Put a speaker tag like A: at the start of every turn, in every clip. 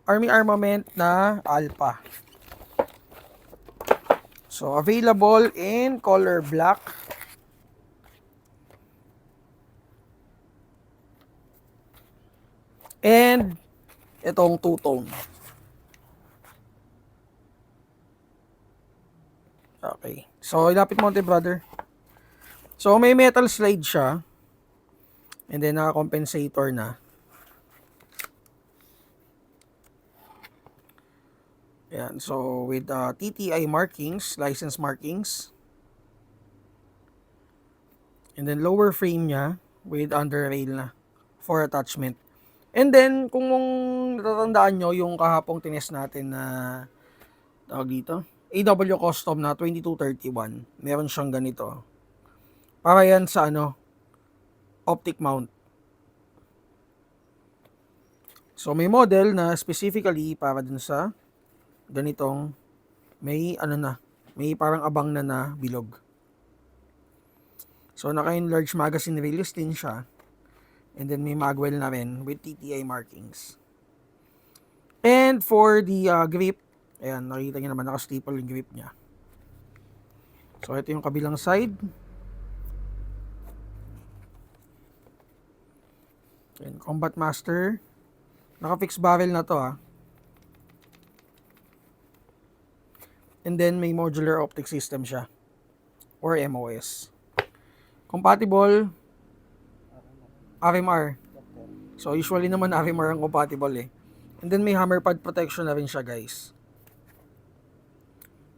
A: Army Armament na Alpha. So, available in color black. And itong two-tone. Okay. So, ilapit mo ito, brother. So, may metal slide siya. And then, naka-compensator na. Ayan. So, with TTI markings, license markings. And then, lower frame niya with under rail na for attachment. And then, kung natatandaan nyo, yung kahapong tinest natin na tawag dito, AW Custom na 2231, meron siyang ganito. Para yan sa optic mount. So, may model na specifically para dun sa ganitong may may parang abang na bilog. So, naka-enlarge magazine release din siya. And then, may magwell na rin with TTI markings. And for the grip, ayan, nakikita nyo naman, naka-staple yung grip niya. So, ito yung kabilang side. Ayan, Combat Master. Naka-fixed barrel na to And then, may modular optic system siya. Or MOS. Compatible RMR. So, usually naman RMR ang compatible And then, may hammer pad protection na rin siya, guys.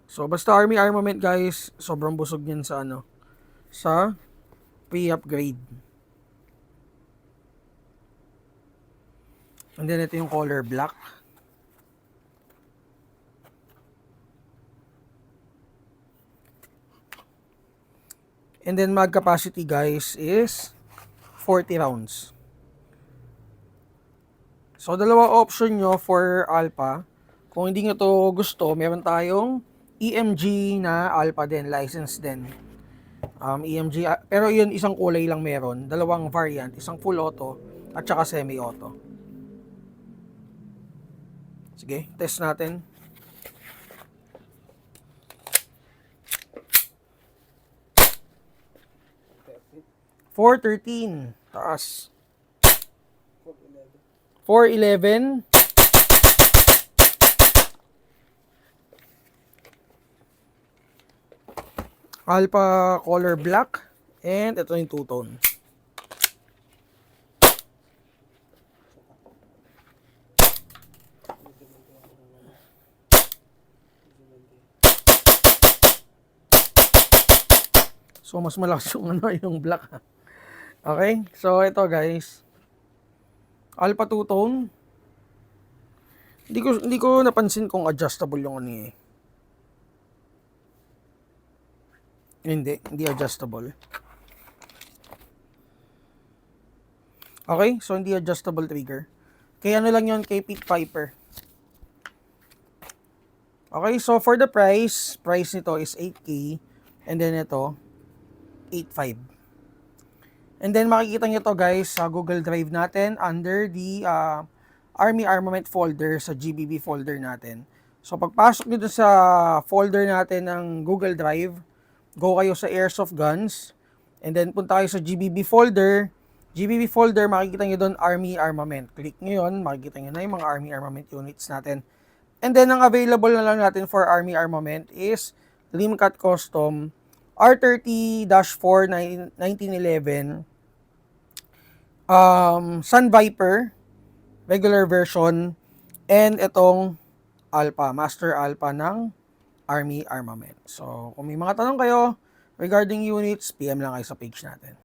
A: So, basta Army Armament, guys, sobrang busog niyan sa sa pre-upgrade. And then, ito yung color black. And then, mag capacity, guys, is 40 rounds. So, dalawa option nyo for Alpha. Kung hindi nyo to gusto, meron tayong EMG na Alpha din, license din. EMG, pero yun isang kulay lang meron. Dalawang variant, isang full auto at saka semi-auto. Sige, test natin. .413 taas. 411. Alpha color black. And ito yung two-tone. So, mas malakas yung yung black Okay? So, ito guys. Alpha two-tone. Hindi ko napansin kung adjustable yung Hindi adjustable. Okay? So, hindi adjustable trigger. Kaya lang yun kay Pit Piper. Okay? So, for the price nito is 8K. And then ito, 8.5. And then makikita nyo to guys sa Google Drive natin under the Army Armament folder sa GBB folder natin. So pagpasok nyo dun sa folder natin ng Google Drive, go kayo sa Airsoft Guns, and then punta kayo sa GBB folder. GBB folder, makikita nyo dun Army Armament. Click nyo yun, makikita nyo na yung mga Army Armament units natin. And then ang available na lang natin for Army Armament is Limcat Custom R30-4 1911, Sun Viper, regular version, and itong Alpha, Master Alpha ng Army Armament. So, kung may mga tanong kayo regarding units, PM lang kayo sa page natin.